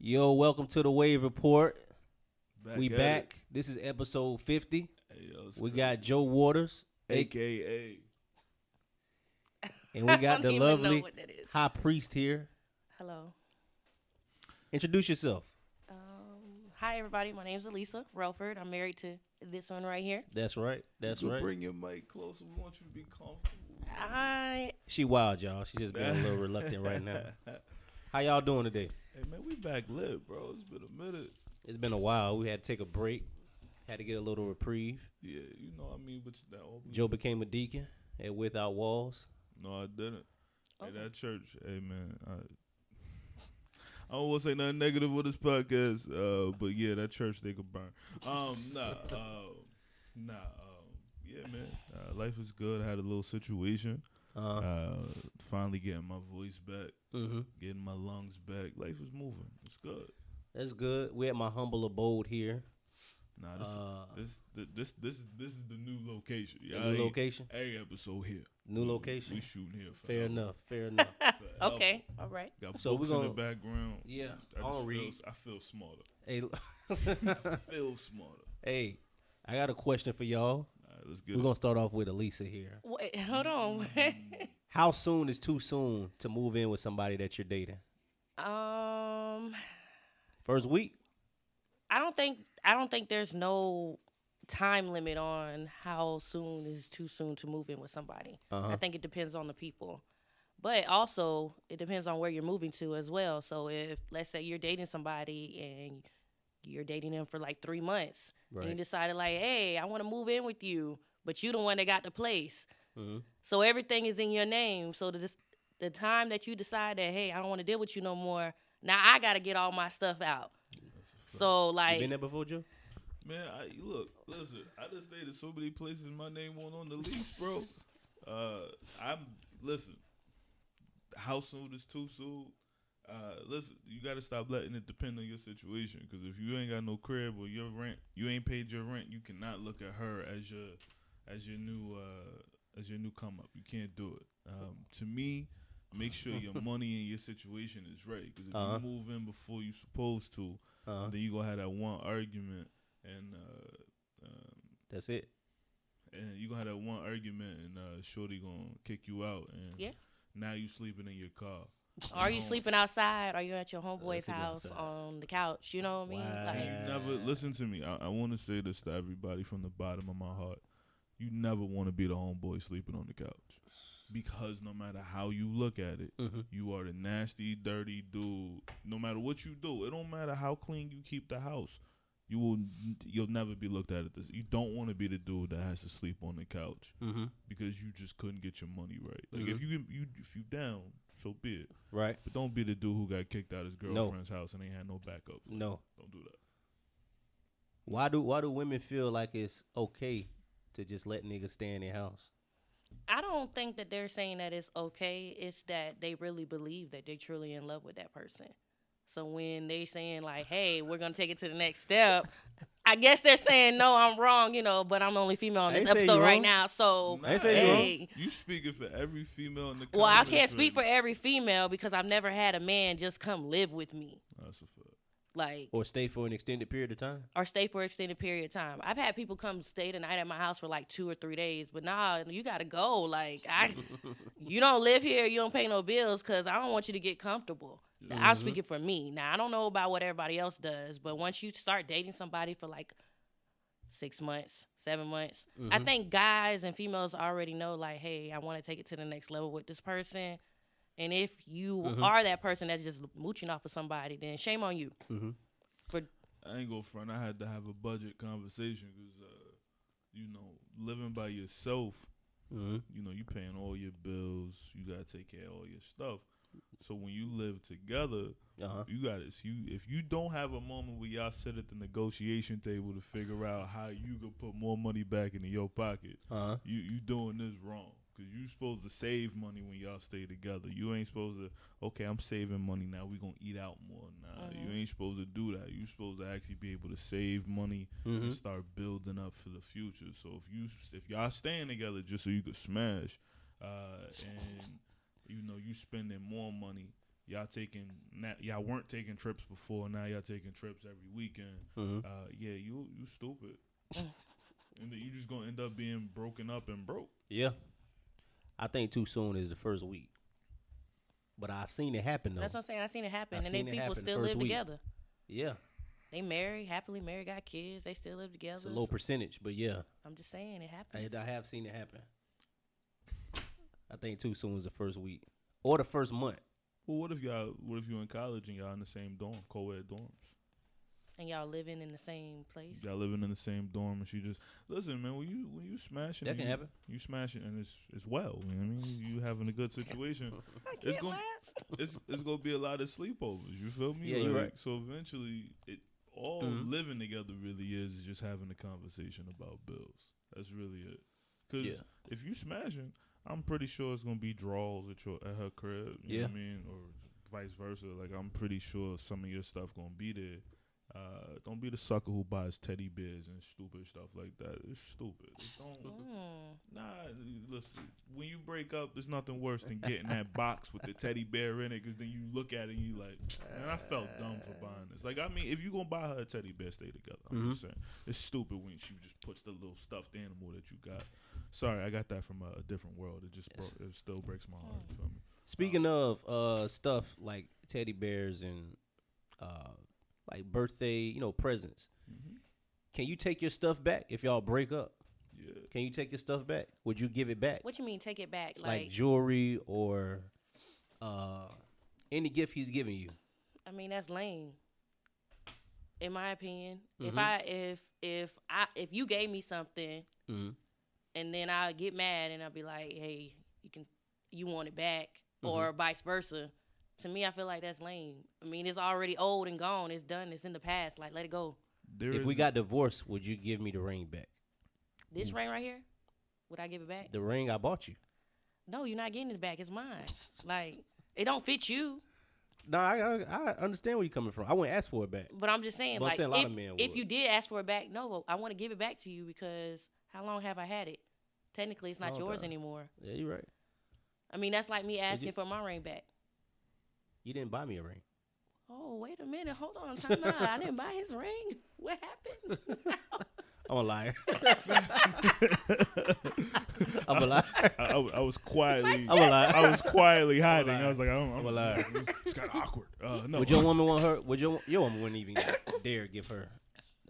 Yo, welcome to the Wave Report. We at back. it. This is episode 50. Hey, yo, it's We crazy. got Joe Waters, AKA. and we got the I don't even know lovely what that is. High Priest here. Hello. Introduce yourself. Hi, everybody. My name's Alissa Relford. I'm married to this one right here. That's right. That's You right. Bring your mic closer. We want you to be comfortable. She wild, y'all. She just being a little reluctant right now. How y'all doing today? Hey, man, we back lit, bro. It's been a minute. It's been a while. We had to take a break. Had to get a little reprieve. Yeah, you know what I mean? But that open. Joe became a deacon at Without Walls. No, I didn't. Hey, Okay. that church, hey, man. I don't want to say nothing negative with this podcast, but yeah, that church they could burn. Yeah, man. Life is good. I had a little situation. Finally getting my voice back, getting my lungs back. Life is moving. It's good. That's good. We at my humble abode here. Nah, this is the new location. The new location? Every episode here. New location? We shooting here. Fair forever. enough. Okay. All right. Got So books we in the gonna- background. Yeah. I feel smarter. Hey, I feel smarter. hey, I got a question for y'all. All right, let's get We're it. going to start off with Alissa here. Wait, hold on. How soon is too soon to move in with somebody that you're dating? First week? I don't think there's no time limit on how soon is too soon to move in with somebody. I think it depends on the people. But also, it depends on where you're moving to as well. So if, let's say you're dating somebody and you're dating them for like 3 months, and you decided like, hey, I want to move in with you, but you the one that got the place. So everything is in your name. So the time that you decide that, hey, I don't want to deal with you no more, now I got to get all my stuff out. So like, You been there before, Joe? Man, listen. I just stayed at so many places. My name won't on the lease, bro. Listen. How soon is too soon? Listen, you got to stop letting it depend on your situation. Because if you ain't got no crib or your rent, you ain't paid your rent, you cannot look at her as your new come up. You can't do it. To me, make sure your money and your situation is right. Because if you move in before you supposed to, then you gonna have that one argument, and That's it. and you gonna have that one argument, and shorty gonna kick you out, and now you sleeping in your car. are you sleeping outside? Are you at your homeboy's sleeping house outside. on the couch? You know what I mean? Wow. Like, You never listen to me. I want to say this to everybody from the bottom of my heart. You never want to be the homeboy sleeping on the couch, because no matter how you look at it, you are the nasty, dirty dude. No matter what you do, it don't matter how clean you keep the house. You'll never be looked at this. You don't want to be the dude that has to sleep on the couch because you just couldn't get your money right. Like if you down, so be it. Right. But don't be the dude who got kicked out of his girlfriend's house and ain't had no backup. Like, No. don't do that. Why do women feel like it's okay to just let niggas stay in their house? I don't think that they're saying that it's okay. It's that they really believe that they're truly in love with that person. So when they saying like, hey, we're going to take it to the next step, I guess they're saying, no, I'm wrong, but I'm the only female on I this ain't say you episode right wrong. now. So, I ain't say you wrong. hey. You speaking for every female in the Well, I comments can't speak for right every female because I've never had a man just come live with me. now. That's a fact. Like, Or stay for an extended period of time? or stay for an extended period of time. I've had people come stay the night at my house for like 2 or 3 days, but nah, you gotta go. Like, you don't live here, you don't pay no bills, because I don't want you to get comfortable. I'm speaking for me. Now, I don't know about what everybody else does, but once you start dating somebody for like 6 months, 7 months, I think guys and females already know, like, hey, I want to take it to the next level with this person. And if you are that person that's just mooching off of somebody, then shame on you. For I ain't gonna front. I had to have a budget conversation because, living by yourself, you paying all your bills. You gotta take care of all your stuff. So when you live together, you gotta. If you don't have a moment where y'all sit at the negotiation table to figure out how you can put more money back into your pocket, you doing this wrong. Because you supposed to save money when y'all stay together. You ain't supposed to, okay, I'm saving money now. We going to eat out more. Nah, you ain't supposed to do that. You supposed to actually be able to save money and start building up for the future. So if y'all staying together just so you could smash, and you spending more money, y'all weren't taking trips before. Now y'all taking trips every weekend. Yeah, you stupid. And you just gonna end up being broken up and broke. Yeah, I think too soon is the first week. But I've seen it happen though. That's what I'm saying. I've seen it happen, I've and seen then it people happen still first live week. together. Yeah, They married, happily married, got kids. They still live together. it's a low percentage, but yeah, I'm just saying it happens. I have seen it happen. I think too soon is the first week or the first month. Well, what if you're in college and y'all in the same dorm, co-ed dorms? And y'all living in the same place. Y'all living in the same dorm, and she just listen, man. When you smashing, That can happen. You smashing, and it's well. You know what I mean, you having a good situation. I can't laugh. It's gonna be a lot of sleepovers. You feel me? Yeah, you're right. So eventually, all living together really is just having a conversation about bills. That's really it. Because if you smashing, I'm pretty sure it's gonna be draws at her crib. You know what I mean, or vice versa. Like I'm pretty sure some of your stuff gonna be there. Don't be the sucker who buys teddy bears and stupid stuff like that. It's stupid. Listen. When you break up, there's nothing worse than getting that box with the teddy bear in it. Because then you look at it and you like, man, I felt dumb for buying this. Like, I mean, if you gonna buy her a teddy bear, stay together. I'm just saying, it's stupid when she just puts the little stuffed animal that you got. Sorry, I got that from a different world. It just it still breaks my heart. You feel me? Speaking of stuff like teddy bears and like birthday, presents. Can you take your stuff back if y'all break up? Yeah. Can you take your stuff back? Would you give it back? What you mean take it back? Like jewelry or any gift he's giving you? I mean, that's lame. In my opinion, if you gave me something and then I get mad and I'll be like, hey, you want it back, or vice versa. To me, I feel like that's lame. I mean, it's already old and gone. It's done. It's in the past. Like, let it go. If we got divorced, would you give me the ring back? This ring right here? Would I give it back? The ring I bought you. No, you're not getting it back. It's mine. Like, it don't fit you. No, I understand where you're coming from. I wouldn't ask for it back. But I'm just saying, like, a lot of men if would. you did ask for it back, no, I want to give it back to you because how long have I had it? Technically, it's not yours anymore. Yeah, you're right. I mean, that's like me asking for my ring back. You didn't buy me a ring. Oh, wait a minute. Hold on. Time out. I didn't buy his ring. What happened? I'm a liar. I'm a liar. I was quietly. I'm a liar. I was quietly hiding. I was like, I'm a liar. It's kind of awkward. No. Would your woman want her? Your woman wouldn't even dare give her?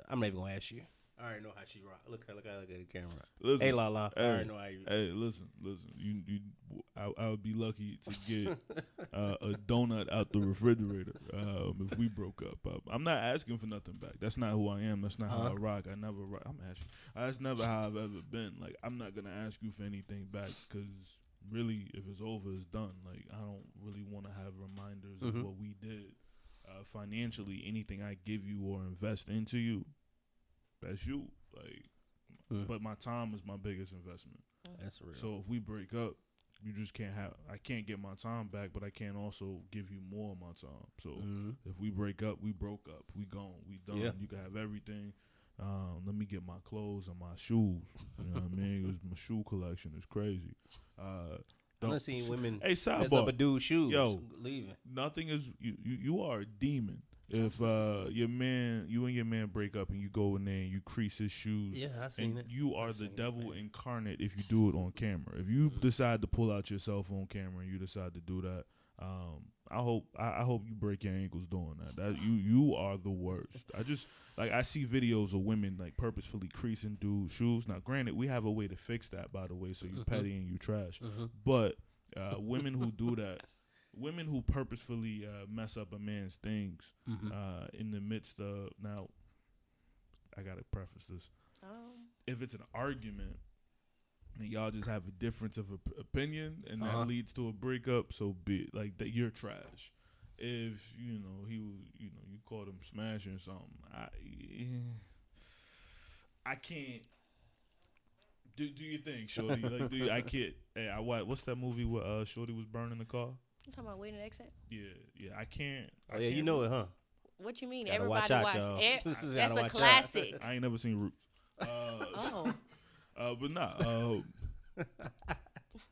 I'm not even gonna ask you. I already know how she rock. Look at the camera. Listen, hey, Lala. I already know how you. Hey, listen. I would be lucky to get a donut out the refrigerator if we broke up. I'm not asking for nothing back. That's not who I am. That's not how I rock. I never rock. I'm asking. That's never how I've ever been. Like, I'm not gonna ask you for anything back because really, if it's over, it's done. Like, I don't really want to have reminders of what we did. Financially, anything I give you or invest into you, that's you. Like, but my time is my biggest investment. That's real. So if we break up, you just can't have. I can't get my time back, but I can't also give you more of my time. So if we break up, we broke up. We gone. We done. Yeah. You can have everything. Let me get my clothes and my shoes. You know what I mean? Because my shoe collection is crazy. I'm not seeing women mess up a dude's shoes. Yo, leaving. Nothing is. You are a demon. If you and your man break up and you go in there and you crease his shoes, I seen it. You are the devil incarnate if you do it on camera. If you decide to pull out your cell phone camera and you decide to do that, I hope you break your ankles doing that. That you are the worst. I see videos of women like purposefully creasing dudes' shoes. Now, granted, we have a way to fix that, by the way. So you petty and you trash, but women who do that. Women who purposefully mess up a man's things in the midst of, now, I got to preface this. If it's an argument and y'all just have a difference of opinion and that leads to a breakup, so be it. Like, that, you're trash. If, you called him smashing something, I can't. Do your thing, Shorty. Like, I can't. Hey, what's that movie where Shorty was burning the car? You talking about Waiting to Exit? Yeah, I can't. You know it, huh? What you mean? Gotta Everybody watch out, y'all. That's a classic. I ain't never seen Roots. But nah.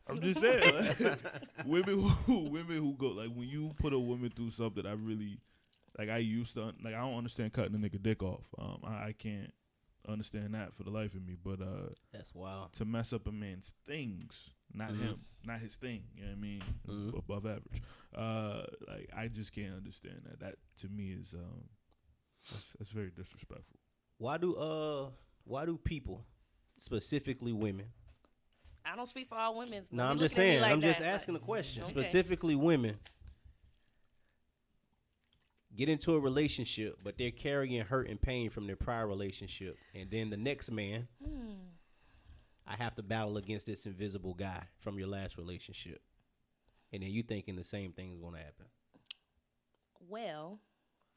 I'm just saying, like, women who go, like, when you put a woman through something, I really, like, I used to, like, I don't understand cutting a nigga dick off. I can't understand that for the life of me. But that's wild. To mess up a man's things, not him, not his thing. You know what I mean? Above average. Like, I just can't understand that. That to me is that's very disrespectful. Why do people, specifically women? I don't speak for all women. No, I'm just saying. Like I'm just asking a question. Okay. Specifically, women get into a relationship, but they're carrying hurt and pain from their prior relationship, and then the next man, I have to battle against this invisible guy from your last relationship, and then you thinking the same thing is going to happen. Well,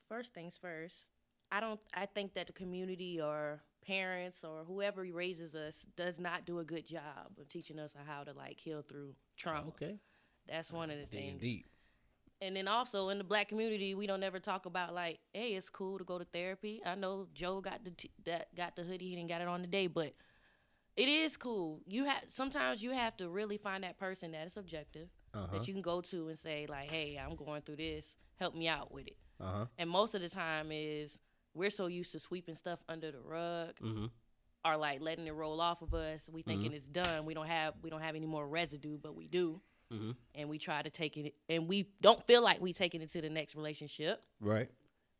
first things first. I think that the community or parents or whoever raises us does not do a good job of teaching us how to like heal through trauma. Okay. That's one of the things. Deep. And then also in the black community, we don't ever talk about like, hey, it's cool to go to therapy. I know Joe got the hoodie, he didn't got it on today, but it is cool. Sometimes you have to really find that person that is objective that you can go to and say like, hey, I'm going through this. Help me out with it. And most of the time is we're so used to sweeping stuff under the rug or like letting it roll off of us. We thinking it's done. We don't have any more residue, but we do. And we try to take it, and we don't feel like we taking it to the next relationship. Right.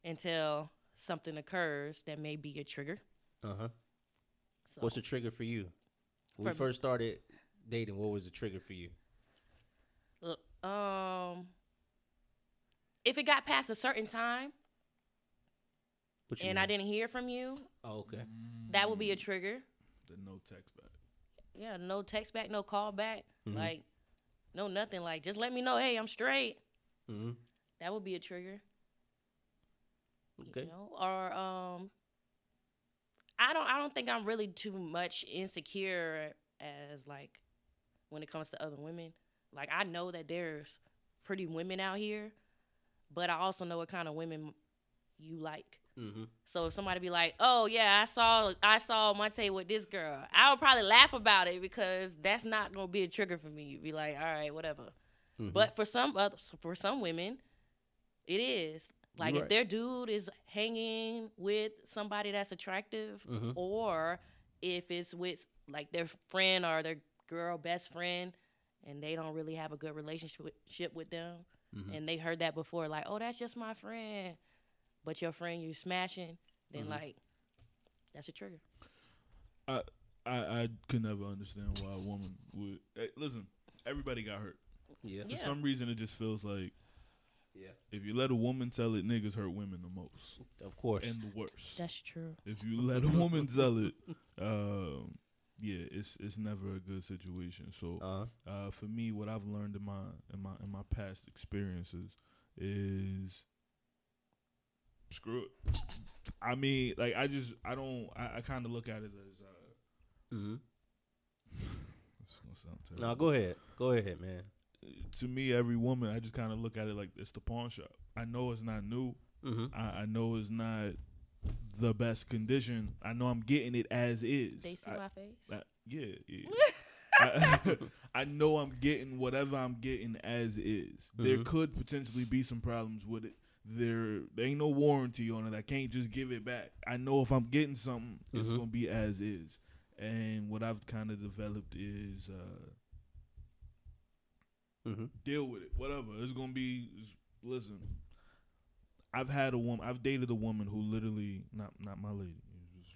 Until something occurs that may be a trigger. So, what's the trigger for you? When we first started dating, what was the trigger for you? If it got past a certain time, and I didn't hear from you. Oh, okay. That would be a trigger. The no text back. Yeah, no text back, no call back. Like, no nothing. Like, just let me know, hey, I'm straight. That would be a trigger. Okay. You know? Or I don't think I'm really too much insecure as like when it comes to other women. Like, I know that there's pretty women out here, but I also know what kind of women you like. So if somebody be like, oh yeah, I saw Monte with this girl, I would probably laugh about it because that's not gonna be a trigger for me. You'd be like, all right, whatever. But for some women, it is. Like, if their dude is hanging with somebody that's attractive, or if it's with like their friend or their girl best friend, and they don't really have a good relationship with them, and they heard that before, like, oh, that's just my friend. But your friend you smashing, then like that's a trigger. I could never understand why a woman would listen. Everybody got hurt. Yeah. For some reason, it just feels like if you let a woman tell it, niggas hurt women the most. Of course. And the worst. That's true. If you let a woman tell it, it's never a good situation. So for me, what I've learned in my past experiences is, screw it. I mean, like, I kind of look at it as it's gonna sound terrible. No, go ahead, man. To me, every woman, I just kind of look at it like it's the pawn shop. I know it's not new. I know it's not the best condition. I know I'm getting it as is. They see my face? Yeah. I know I'm getting whatever I'm getting as is. There could potentially be some problems with it. There ain't no warranty on it. I can't just give it back. I know if I'm getting something, it's gonna be as is. And what I've kind of developed is deal with it. Whatever it's gonna be. Listen, I've dated a woman who literally not my lady.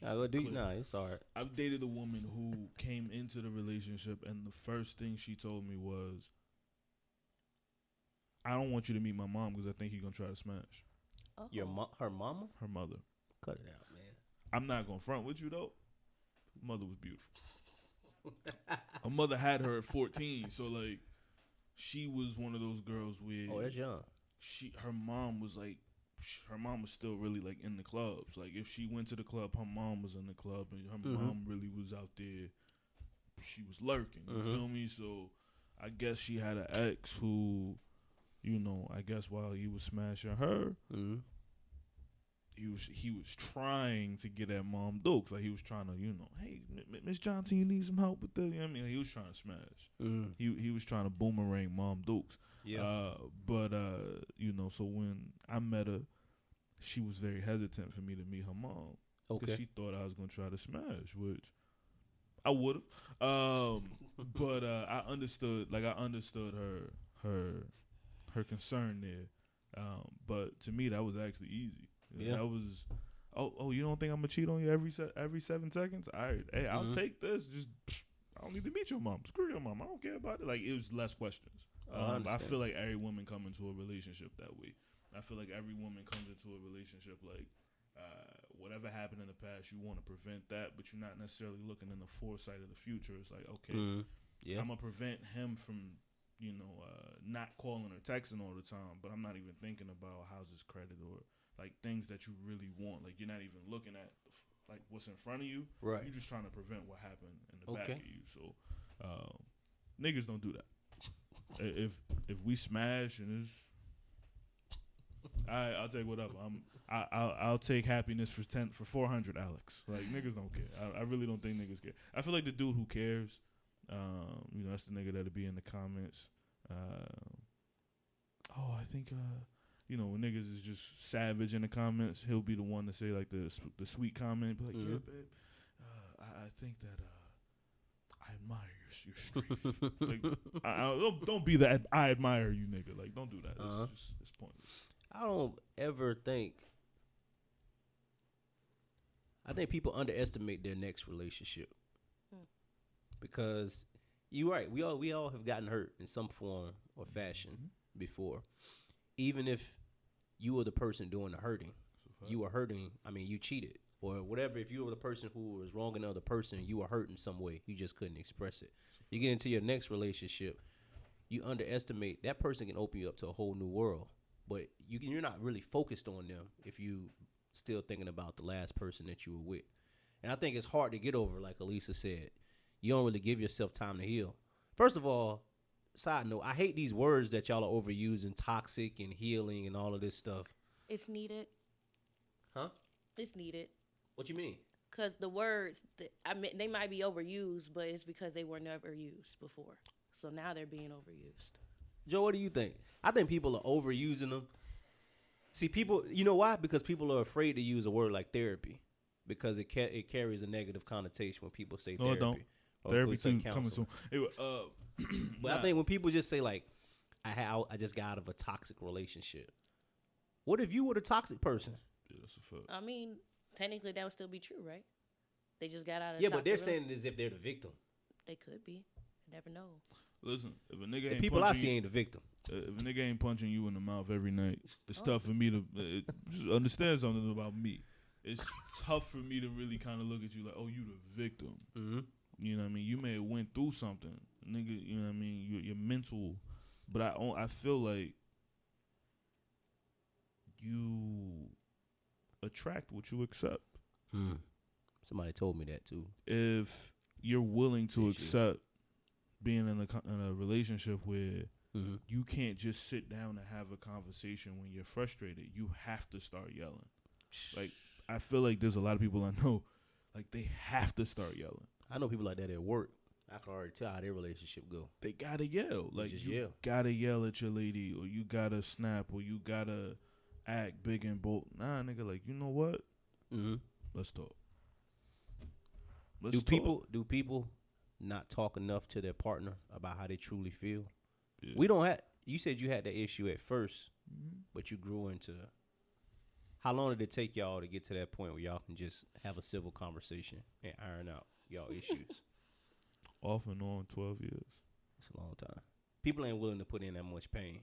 It's all right. I've dated a woman who came into the relationship, and the first thing she told me was, I don't want you to meet my mom because I think you're going to try to smash. Her mama? Her mother. Cut it out, man. I'm not going to front with you, though. Her mother was beautiful. Her mother had her at 14, so, like, she was one of those girls where... Oh, that's young. Her mom was still really, like, in the clubs. Like, if she went to the club, her mom was in the club, and her mom really was out there. She was lurking, you feel me? So, I guess she had an ex who... You know, I guess while he was smashing her, he was trying to get at Mom Dukes. Like, he was trying to, hey, Miss Johnson, you need some help with that? You know what I mean? Like, he was trying to smash. He was trying to boomerang Mom Dukes. Yeah. But so when I met her, she was very hesitant for me to meet her mom. Because she thought I was going to try to smash, which I would have. But I understood her concern there. But to me, that was actually easy. Yeah. That was, you don't think I'm gonna cheat on you every 7 seconds? I'll take this. Just I don't need to meet your mom. Screw your mom. I don't care about it. Like, it was less questions. I feel like every woman come into a relationship that way. I feel like every woman comes into a relationship like whatever happened in the past, you want to prevent that, but you're not necessarily looking in the foresight of the future. It's like, okay, I'm gonna prevent him from not calling or texting all the time, but I'm not even thinking about how's his credit or like things that you really want. Like, you're not even looking at like what's in front of you. Right. You're just trying to prevent what happened in the back of you. So niggas don't do that. If we smash and it's I'll take whatever. I'll take happiness for 400, Alex. Like, niggas don't care. I really don't think niggas care. I feel like the dude who cares, that's the nigga that'll be in the comments. I think when niggas is just savage in the comments, he'll be the one to say like the sweet comment, be like, yeah, babe, I think that I admire your strength. Like, don't be that I admire you nigga. Like, don't do that. It's pointless. I don't ever think. I think people underestimate their next relationship because you're right. We all have gotten hurt in some form or fashion before. Even if you were the person doing the hurting, you were hurting. I mean, you cheated or whatever. If you were the person who was wronging the other person, you were hurt in some way. You just couldn't express it. You get into your next relationship, you underestimate that person can open you up to a whole new world. But you're not really focused on them if you still thinking about the last person that you were with. And I think it's hard to get over, like Alissa said. You don't really give yourself time to heal. First of all, side note, I hate these words that y'all are overusing, toxic and healing and all of this stuff. It's needed. Huh? It's needed. What you mean? Because the words, they might be overused, but it's because they were never used before. So now they're being overused. Joe, what do you think? I think people are overusing them. See, people, you know why? Because people are afraid to use a word like therapy because it carries a negative connotation when people say therapy. No, it don't. Therapy soon coming soon. Anyway, but I think when people just say like, I just got out of a toxic relationship. What if you were the toxic person? Yeah, that's a fact. I mean, technically that would still be true, right? They just got out of. Yeah, but they're saying it as if they're the victim. They could be. You never know. Listen, if a nigga the people I see ain't the victim. If a nigga ain't punching you in the mouth every night, it's tough for me to just understand something about me. It's tough for me to really kind of look at you like, oh, you the victim. Mm-hmm. You know what I mean? You may have went through something, nigga. You know what I mean? You're mental, but I feel like you attract what you accept. Somebody told me that too. If you're willing to accept being in a relationship where you can't just sit down and have a conversation when you're frustrated, you have to start yelling. Like, I feel like there's a lot of people I know, like, they have to start yelling. I know people like that at work. I can already tell how their relationship go. They gotta yell. Like, you yell. Gotta yell at your lady, or you gotta snap, or you gotta act big and bold. Nah, nigga, like, you know what? Let's talk. Do people not talk enough to their partner about how they truly feel? Yeah. We don't have. You said you had that issue at first, but you grew into. How long did it take y'all to get to that point where y'all can just have a civil conversation and iron out y'all issues? Off and on, 12 years. That's a long time. People ain't willing to put in that much pain.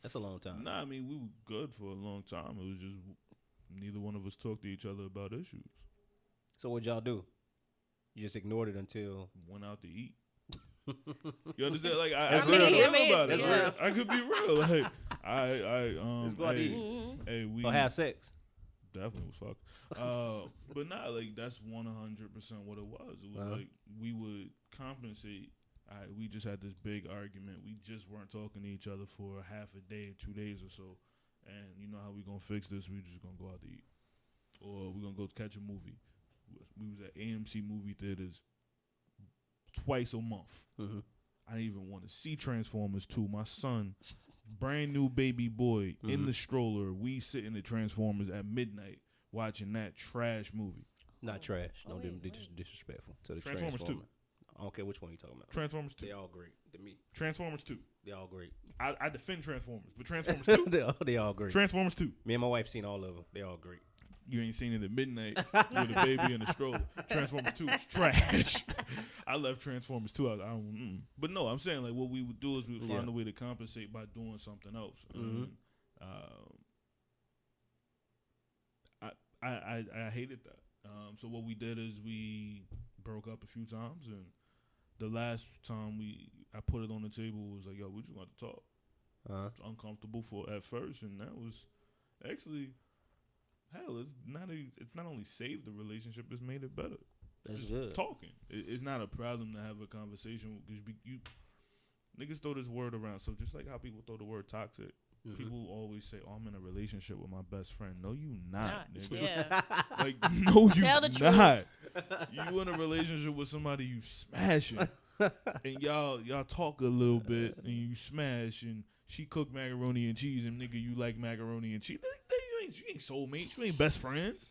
That's a long time. Nah, I mean, we were good for a long time. It was just neither one of us talked to each other about issues. So what'd y'all do? You just ignored it until went out to eat. You understand? Like, I mean, about it. Yeah. I could be real. Like, let's go out to eat. Hey, we or have sex. Definitely was fuck. But nah, like, that's 100% what it was. It was like we would compensate. We just had this big argument. We just weren't talking to each other for half a day, 2 days or so. And you know how we gonna fix this? We just gonna go out to eat. or we're gonna go catch a movie. We was at AMC movie theaters twice a month. Mm-hmm. I didn't even want to see Transformers 2. My son, brand new baby boy, in the stroller. We sitting at Transformers at midnight watching that trash movie. Not trash. No, disrespectful to the Transformers 2. I don't care which one you're talking about. Transformers 2. They all great to me. Transformers 2. They all great. I defend Transformers, but Transformers 2. they all great. Transformers 2. Me and my wife seen all of them. They all great. You ain't seen it at midnight with a baby in the stroller. Transformers 2 is trash. I left Transformers 2 out. But no, I'm saying like what we would do is we would find a way to compensate by doing something else. I hated that. So what we did is we broke up a few times, and the last time I put it on the table was like, yo, we just want to talk. It's uncomfortable at first, and that was actually. Hell, it's not only saved the relationship, it's made it better. That's just good. Talking. It's not a problem to have a conversation because you niggas throw this word around. So just like how people throw the word toxic, people always say, "Oh, I'm in a relationship with my best friend." No, you not, nigga. Yeah. Like, no, you Tell the not. You in a relationship with somebody you smashing, and y'all talk a little bit, and you smash, and she cook macaroni and cheese, and nigga, you like macaroni and cheese. You ain't soulmates. You ain't best friends.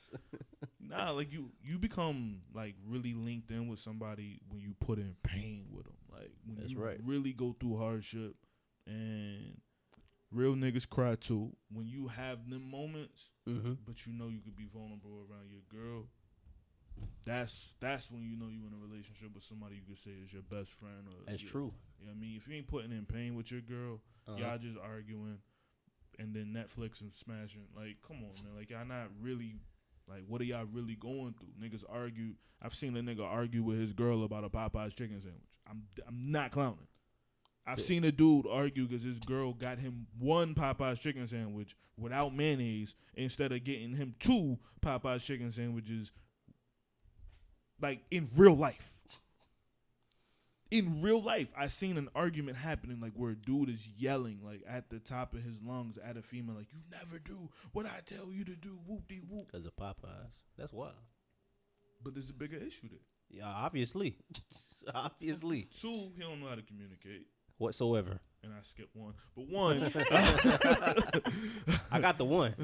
Nah, like you become like really linked in with somebody when you put in pain with them. Like when That's you right. really go through hardship, and real niggas cry too. When you have them moments, but you know you could be vulnerable around your girl. That's when you know you in a relationship with somebody you could say is your best friend. Or That's true. You know what I mean? If you ain't putting in pain with your girl, y'all just arguing. And then Netflix and smashing. Like, come on, man. Like, y'all not really, like, what are y'all really going through? Niggas argue. I've seen a nigga argue with his girl about a Popeye's chicken sandwich. I'm not clowning. I've seen a dude argue because his girl got him one Popeye's chicken sandwich without mayonnaise instead of getting him two Popeye's chicken sandwiches, like, in real life. In real life, I seen an argument happening like where a dude is yelling like at the top of his lungs at a female like, you never do what I tell you to do, whoop-de-whoop. Because of Popeyes. That's wild. But there's a bigger issue there. Yeah, obviously. Obviously. Two, he don't know how to communicate. Whatsoever. And I skipped one. But one. I got the one.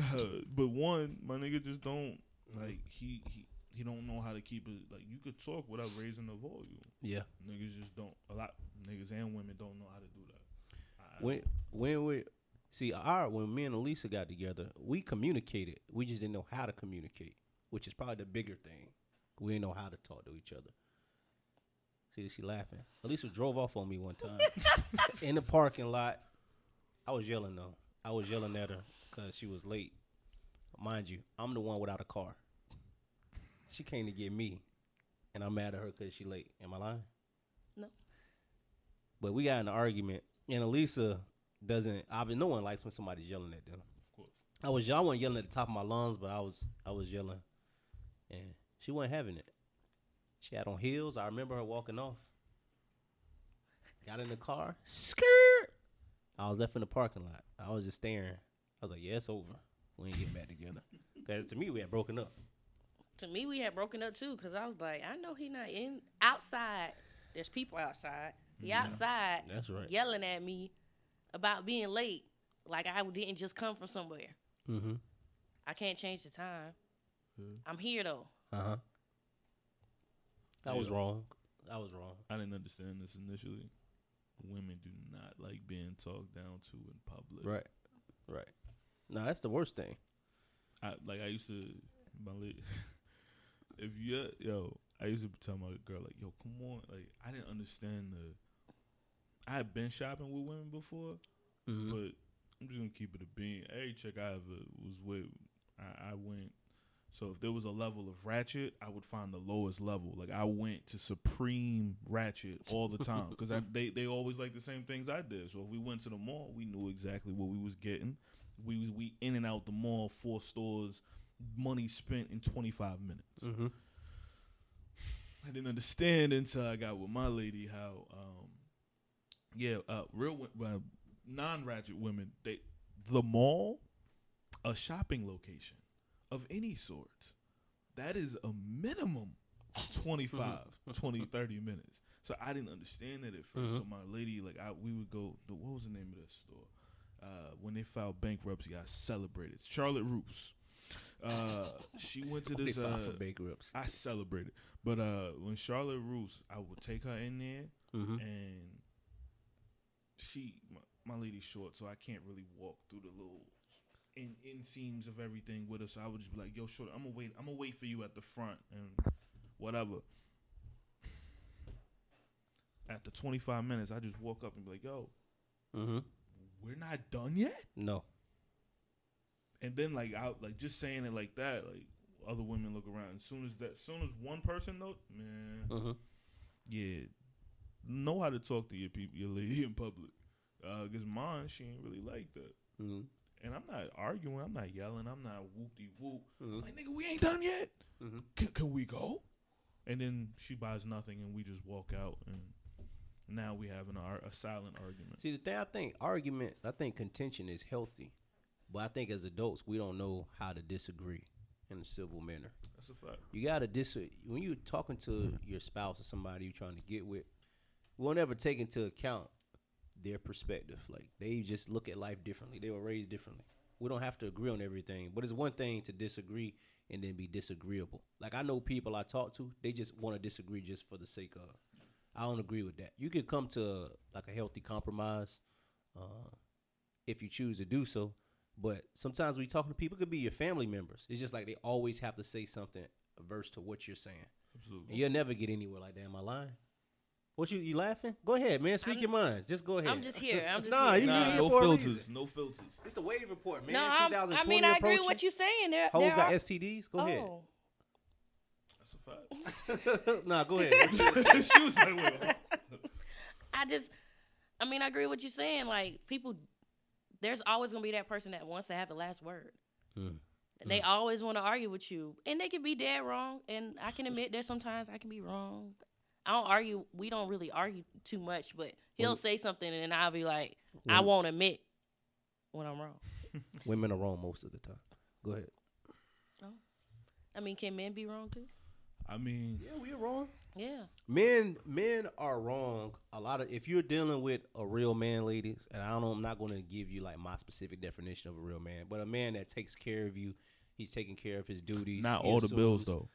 But one, my nigga just don't, like, he don't know how to keep it. Like, you could talk without raising the volume. Yeah. Niggas just don't. A lot niggas and women don't know how to do that. When me and Alissa got together, we communicated. We just didn't know how to communicate, which is probably the bigger thing. We didn't know how to talk to each other. See, she laughing. Alissa drove off on me one time in the parking lot. I was yelling though. I was yelling at her because she was late. Mind you, I'm the one without a car. She came to get me, and I'm mad at her because she late. Am I lying? No. But we got in an argument, and Alissa doesn't. No one likes when somebody's yelling at them. Of course. I wasn't yelling at the top of my lungs, but I was yelling, and she wasn't having it. She had on heels. I remember her walking off. Got in the car. Skirt. I was left in the parking lot. I was just staring. I was like, yeah, it's over. We ain't getting back together. Because to me, we had broken up. To me, we had broken up too, because I was like, I know he not in outside. There's people outside. He outside. That's right. Yelling at me about being late, like I didn't just come from somewhere. Mm-hmm. I can't change the time. I'm here though. Uh-huh. I was wrong. I didn't understand this initially. Women do not like being talked down to in public. Right. No, that's the worst thing. I used to, I used to tell my girl, like, yo, come on. Like, I didn't understand I had been shopping with women before, but I'm just going to keep it a bean. Every chick I ever was with, I went. So if there was a level of ratchet, I would find the lowest level. Like, I went to supreme ratchet all the time because they always like the same things I did. So if we went to the mall, we knew exactly what we was getting. We in and out the mall, 4 stores, money spent in 25 minutes. Mm-hmm. I didn't understand until I got with my lady how, non-ratchet women, the mall, a shopping location, of any sort, that is a minimum 25, 20, 30 minutes. So I didn't understand that at first. So my lady, like, we would go, what was the name of that store? When they filed bankruptcy, I celebrated. Charlotte Roos. She went to this. For bankruptcy. I celebrated. But when Charlotte Roos, I would take her in there, and my lady's short, so I can't really walk through the little inseams of everything with her. So I would just be like, "Yo, short, I'm gonna wait for you at the front and whatever." After 25 minutes, I just walk up and be like, "Yo, we're not done yet." No. And then just saying it like that, like other women look around. As soon as one person knows, man, yeah, know how to talk to your lady in public. Cause mine, she ain't really like that. And I'm not arguing, I'm not yelling, I'm not whoop-de-whoop. Like, nigga, we ain't done yet. Can we go? And then she buys nothing, and we just walk out, and now we have a silent argument. See, the thing, I think contention is healthy. But I think as adults, we don't know how to disagree in a civil manner. That's a fact. You got to when you're talking to your spouse or somebody you're trying to get with, we won't ever take into account their perspective. Like, they just look at life differently. They were raised differently. We don't have to agree on everything. But it's one thing to disagree and then be disagreeable. Like, I know people I talk to, they just want to disagree just for the sake of. I don't agree with that. You can come to a healthy compromise if you choose to do so. But sometimes when you talk to people, it could be your family members. It's just like they always have to say something averse to what you're saying. Absolutely. And you'll never get anywhere like that. Am I lying? What you laughing? Go ahead, man. Speak your mind. Just go ahead. I'm just here. No filters. No filters. It's the wave report, man. No, I agree with what you're saying. Hoes got STDs? Go ahead. That's a fact. Nah, go ahead. She was like, wait. I agree with what you're saying. Like, people, there's always going to be that person that wants to have the last word. And they always want to argue with you. And they can be dead wrong. And I can admit that sometimes I can be wrong. I don't argue. We don't really argue too much. But he'll say something and I'll be like, I won't admit when I'm wrong. Women are wrong most of the time. Go ahead. Oh. Can men be wrong too? Yeah, we are wrong. Yeah. Men are wrong. If you're dealing with a real man, ladies, and I'm not going to give you like my specific definition of a real man, but a man that takes care of you, he's taking care of his duties. Not all the bills though.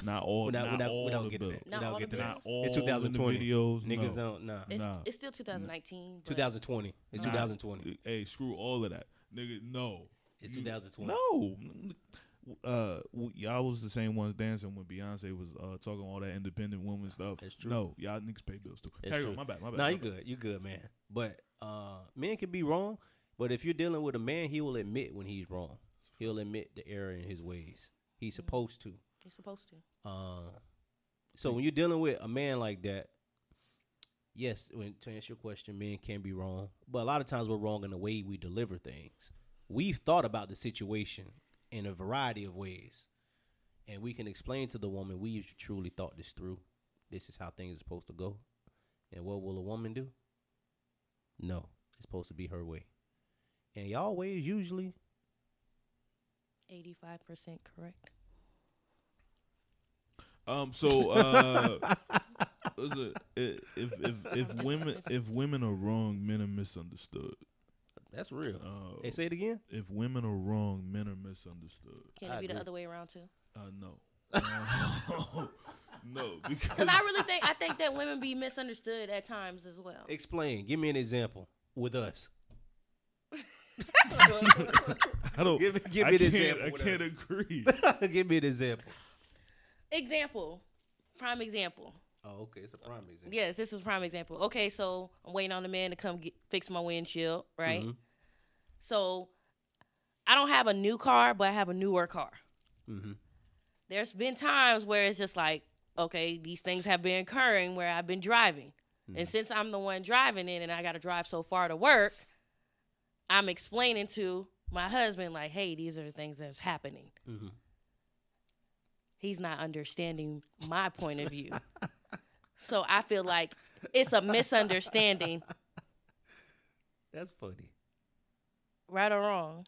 Not all. We don't the get to bills. that. Not all the bills. Not all. It's 2020. Videos, niggas don't. Nah. It's still 2019. 2020. It's 2020. Hey, screw all of that, nigga. No. It's 2020. No. Y'all was the same ones dancing when Beyonce was talking all that independent woman stuff. That's true. No, y'all niggas pay bills too. Carry on, my bad. Nah, you good, man. But men can be wrong. But if you're dealing with a man, he will admit when he's wrong. He'll admit the error in his ways. He's supposed to. He's supposed to. So when you're dealing with a man like that, yes, to answer your question, men can be wrong. But a lot of times we're wrong in the way we deliver things. We've thought about the situation in a variety of ways. And we can explain to the woman, we truly thought this through. This is how things are supposed to go. And what will a woman do? No, it's supposed to be her way. And y'all ways usually 85% correct. Listen, if women are wrong, men are misunderstood. That's real. Hey, say it again. If women are wrong, men are misunderstood. Can it be the other way around too? No. No, because I think that women be misunderstood at times as well. Explain. Give me an example with us. I don't. Give me an example. I can't agree. Give me an example. Prime example. Oh, okay. It's a prime example. Yes, this is a prime example. Okay, so I'm waiting on the man to come fix my windshield, right? Mm-hmm. So I don't have a new car, but I have a newer car. Mm-hmm. There's been times where it's just like, okay, these things have been occurring where I've been driving. Mm-hmm. And since I'm the one driving it and I got to drive so far to work, I'm explaining to my husband, like, hey, these are the things that's happening. Mm-hmm. He's not understanding my point of view. So I feel like it's a misunderstanding. That's funny. Right or wrong?